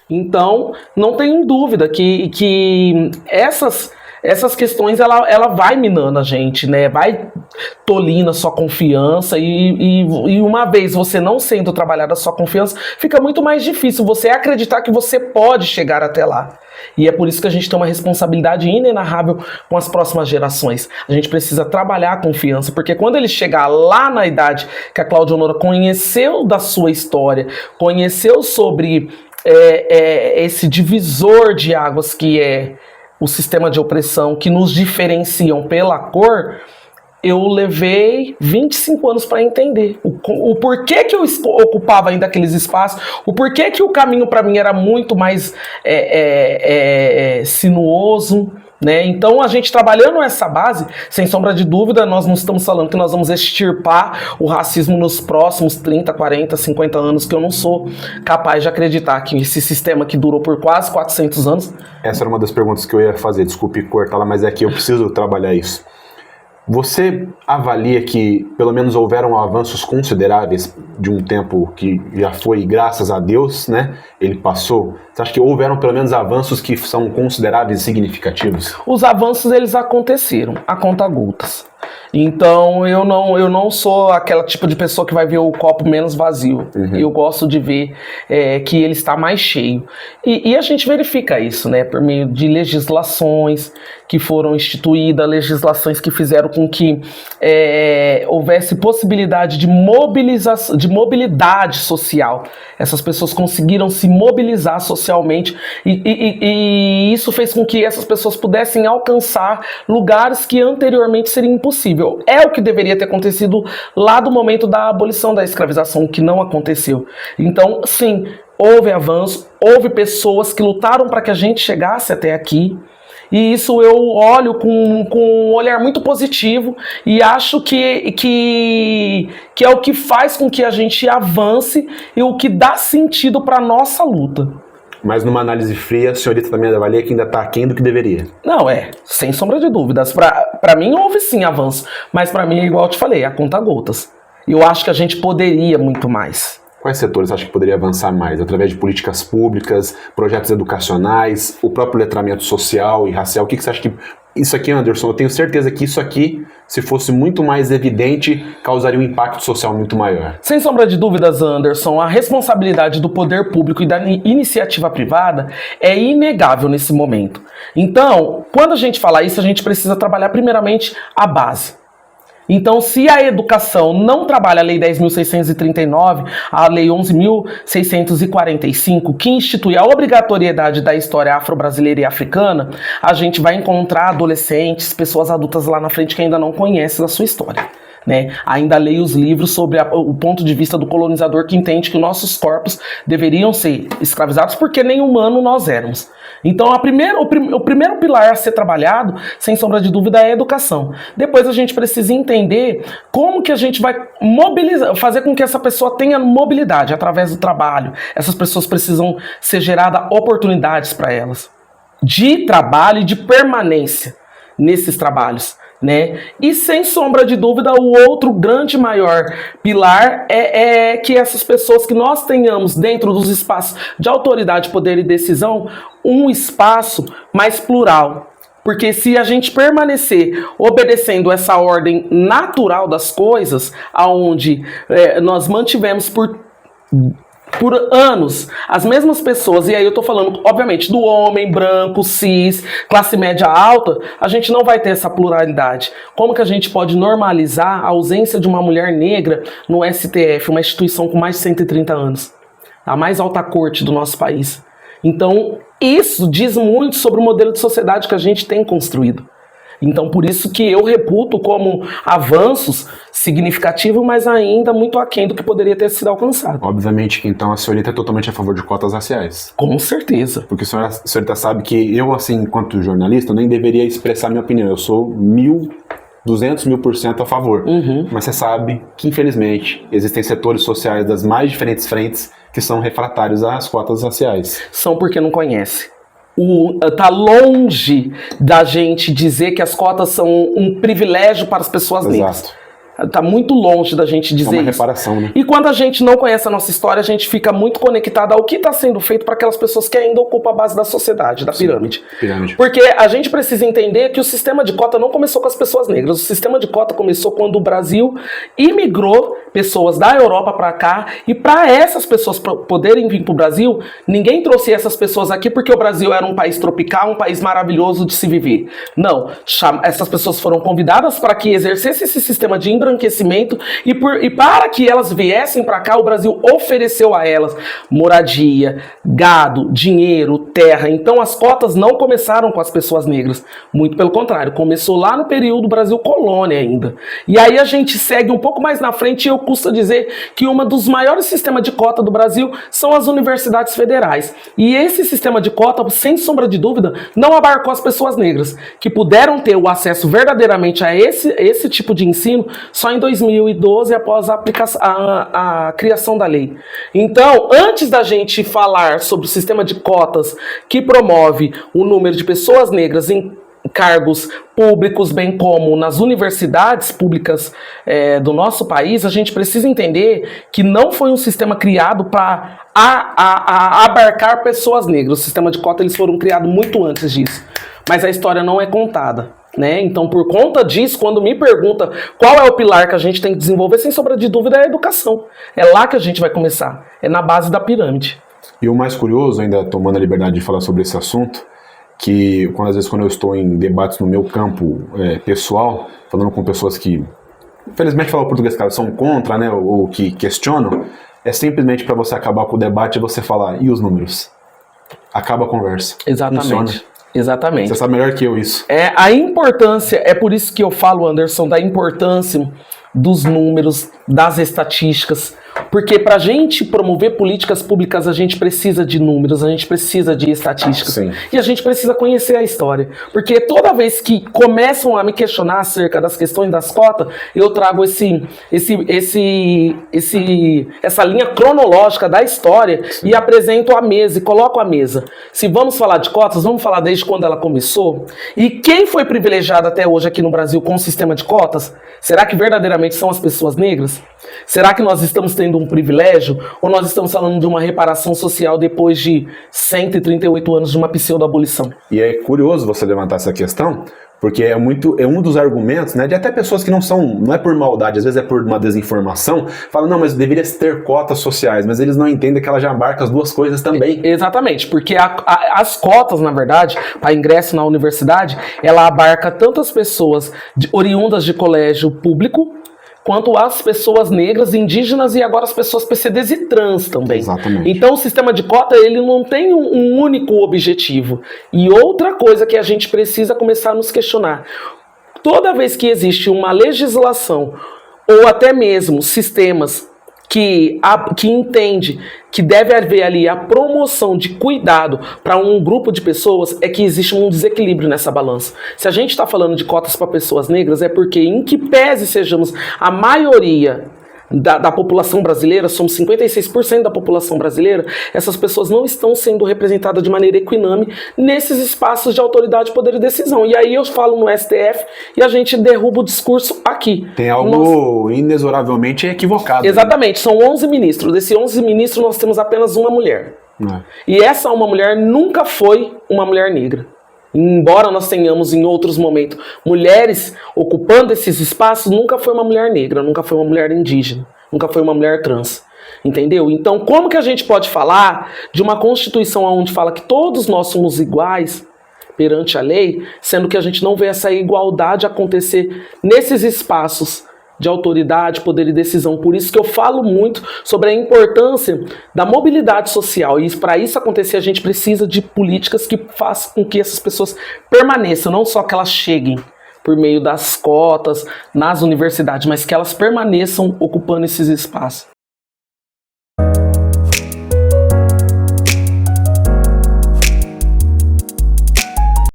Então, não tenho dúvida que essas questões ela vai minando a gente, né? Vai tolindo a sua confiança e uma vez você não sendo trabalhada a sua confiança, fica muito mais difícil você acreditar que você pode chegar até lá. E é por isso que a gente tem uma responsabilidade inenarrável com as próximas gerações. A gente precisa trabalhar a confiança, porque quando ele chegar lá na idade que a Cláudia Honora conheceu da sua história, conheceu sobre esse divisor de águas que é o sistema de opressão, que nos diferenciam pela cor, eu levei 25 anos para entender o porquê que eu ocupava ainda aqueles espaços, o porquê que o caminho para mim era muito mais sinuoso, né? Então, a gente trabalhando essa base, sem sombra de dúvida, nós não estamos falando que nós vamos extirpar o racismo nos próximos 30, 40, 50 anos, que eu não sou capaz de acreditar que esse sistema que durou por quase 400 anos... Essa era uma das perguntas que eu ia fazer, desculpe cortá-la, mas é que eu preciso trabalhar isso. Você avalia que, pelo menos, houveram avanços consideráveis de um tempo que já foi, graças a Deus, né? Ele passou. Você acha que houveram, pelo menos, avanços que são consideráveis e significativos? Os avanços, eles aconteceram, a conta-gotas. Então, eu não sou aquela tipo de pessoa que vai ver o copo menos vazio. Uhum. Eu gosto de ver que ele está mais cheio. E a gente verifica isso, né, por meio de legislações que foram instituídas, legislações que fizeram com que houvesse possibilidade de mobilização, de mobilidade social. Essas pessoas conseguiram se mobilizar socialmente e isso fez com que essas pessoas pudessem alcançar lugares que anteriormente seriam impossíveis. É o que deveria ter acontecido lá do momento da abolição da escravização, que não aconteceu. Então, sim, houve avanço, houve pessoas que lutaram para que a gente chegasse até aqui. E isso eu olho com um olhar muito positivo e acho que é o que faz com que a gente avance e o que dá sentido para a nossa luta. Mas numa análise fria, a senhorita também avalia que ainda está aquém do que deveria. Não, sem sombra de dúvidas. Para mim houve sim avanço, mas para mim, igual eu te falei, a conta-gotas. Eu acho que a gente poderia muito mais. Quais setores você acha que poderia avançar mais? Através de políticas públicas, projetos educacionais, o próprio letramento social e racial? O que você acha que... Isso aqui, Anderson, eu tenho certeza que isso aqui, se fosse muito mais evidente, causaria um impacto social muito maior. Sem sombra de dúvidas, Anderson, a responsabilidade do poder público e da iniciativa privada é inegável nesse momento. Então, quando a gente fala isso, a gente precisa trabalhar primeiramente a base. Então, se a educação não trabalha a Lei 10.639, a Lei 11.645, que institui a obrigatoriedade da história afro-brasileira e africana, a gente vai encontrar adolescentes, pessoas adultas lá na frente que ainda não conhecem a sua história. Né? Ainda leio os livros sobre o ponto de vista do colonizador que entende que nossos corpos deveriam ser escravizados porque nem humano nós éramos. Então o primeiro pilar a ser trabalhado, sem sombra de dúvida, é a educação. Depois a gente precisa entender como que a gente vai mobilizar, fazer com que essa pessoa tenha mobilidade através do trabalho. Essas pessoas precisam ser geradas oportunidades para elas de trabalho e de permanência nesses trabalhos. Né? E sem sombra de dúvida, o outro grande maior pilar é que essas pessoas, que nós tenhamos dentro dos espaços de autoridade, poder e decisão, um espaço mais plural. Porque se a gente permanecer obedecendo essa ordem natural das coisas, aonde nós mantivemos por anos as mesmas pessoas, e aí eu tô falando obviamente do homem branco, cis, classe média alta, a gente não vai ter essa pluralidade. Como que a gente pode normalizar a ausência de uma mulher negra no STF, uma instituição com mais de 130 anos, a mais alta corte do nosso país? Então isso diz muito sobre o modelo de sociedade que a gente tem construído. Então, por isso que eu reputo como avanços significativos, mas ainda muito aquém do que poderia ter sido alcançado. Obviamente que, então, a senhorita é totalmente a favor de cotas raciais. Com certeza. Porque a senhorita sabe que eu, assim, enquanto jornalista, nem deveria expressar minha opinião. Eu sou 200.000% a favor. Uhum. Mas você sabe que, infelizmente, existem setores sociais das mais diferentes frentes que são refratários às cotas raciais. São porque não conhecem. Tá longe da gente dizer que as cotas são um privilégio para as pessoas negras. Tá muito longe da gente dizer uma isso. reparação, né? E quando a gente não conhece a nossa história, a gente fica muito conectado ao que está sendo feito para aquelas pessoas que ainda ocupam a base da sociedade, da pirâmide. Porque a gente precisa entender que o sistema de cota não começou com as pessoas negras. O sistema de cota começou quando o Brasil imigrou pessoas da Europa para cá, e para essas pessoas poderem vir para o Brasil, ninguém trouxe essas pessoas aqui porque o Brasil era um país tropical, um país maravilhoso de se viver. Não, essas pessoas foram convidadas para que exercesse esse sistema de embranquecimento, e para que elas viessem para cá, o Brasil ofereceu a elas moradia, gado, dinheiro, terra. Então as cotas não começaram com as pessoas negras, muito pelo contrário, começou lá no período Brasil colônia ainda. E aí a gente segue um pouco mais na frente, e eu custa dizer que um dos maiores sistemas de cota do Brasil são as universidades federais. E esse sistema de cota, sem sombra de dúvida, não abarcou as pessoas negras, que puderam ter o acesso verdadeiramente a esse tipo de ensino só em 2012, após a criação da lei. Então, antes da gente falar sobre o sistema de cotas que promove o número de pessoas negras em cargos públicos, bem como nas universidades públicas do nosso país, a gente precisa entender que não foi um sistema criado para abarcar pessoas negras. O sistema de cota, eles foram criados muito antes disso, mas a história não é contada, né? Então, por conta disso, quando me pergunta qual é o pilar que a gente tem que desenvolver, sem sombra de dúvida, é a educação. É lá que a gente vai começar, é na base da pirâmide. E o mais curioso, ainda tomando a liberdade de falar sobre esse assunto, que às vezes quando eu estou em debates no meu campo pessoal, falando com pessoas que, infelizmente falam português, cara, são contra, né, ou que questionam, é simplesmente para você acabar com o debate e você falar, e os números? Acaba a conversa. Exatamente. Funciona. Exatamente. Você sabe melhor que eu isso. A importância, é por isso que eu falo, Anderson, da importância dos números, das estatísticas, porque para a gente promover políticas públicas, a gente precisa de números, a gente precisa de estatísticas. Sim. E a gente precisa conhecer a história, porque toda vez que começam a me questionar acerca das questões das cotas, eu trago essa linha cronológica da história. Sim. E apresento a mesa e coloco a mesa. Se vamos falar de cotas, vamos falar desde quando ela começou. E quem foi privilegiado até hoje aqui no Brasil com o sistema de cotas? Será que verdadeiramente são as pessoas negras? Será que nós estamos tendo um privilégio? Ou nós estamos falando de uma reparação social depois de 138 anos de uma pseudo-abolição? E é curioso você levantar essa questão, porque é um dos argumentos, né, de até pessoas que não é por maldade, às vezes é por uma desinformação, falam, não, mas deveria ter cotas sociais, mas eles não entendem que ela já abarca as duas coisas também. Exatamente, porque as cotas, na verdade, para ingresso na universidade, ela abarca tanto as pessoas oriundas de colégio público, quanto as pessoas negras, indígenas e agora as pessoas PCDs e trans também. Exatamente. Então o sistema de cota, ele não tem um único objetivo. E outra coisa que a gente precisa começar a nos questionar, toda vez que existe uma legislação ou até mesmo sistemas que entende que deve haver ali a promoção de cuidado para um grupo de pessoas, é que existe um desequilíbrio nessa balança. Se a gente está falando de cotas para pessoas negras, é porque, em que pese sejamos a maioria da população brasileira, somos 56% da população brasileira, essas pessoas não estão sendo representadas de maneira equinâme nesses espaços de autoridade, poder e decisão. E aí eu falo no STF e a gente derruba o discurso aqui. Tem algo inexoravelmente equivocado. Exatamente, né? São 11 ministros. Desses 11 ministros nós temos apenas uma mulher. E essa uma mulher nunca foi uma mulher negra. Embora nós tenhamos em outros momentos mulheres ocupando esses espaços, nunca foi uma mulher negra, nunca foi uma mulher indígena, nunca foi uma mulher trans. Entendeu? Então, como que a gente pode falar de uma Constituição onde fala que todos nós somos iguais perante a lei, sendo que a gente não vê essa igualdade acontecer nesses espaços de autoridade, poder e decisão? Por isso que eu falo muito sobre a importância da mobilidade social. E para isso acontecer, a gente precisa de políticas que façam com que essas pessoas permaneçam, não só que elas cheguem por meio das cotas nas universidades, mas que elas permaneçam ocupando esses espaços.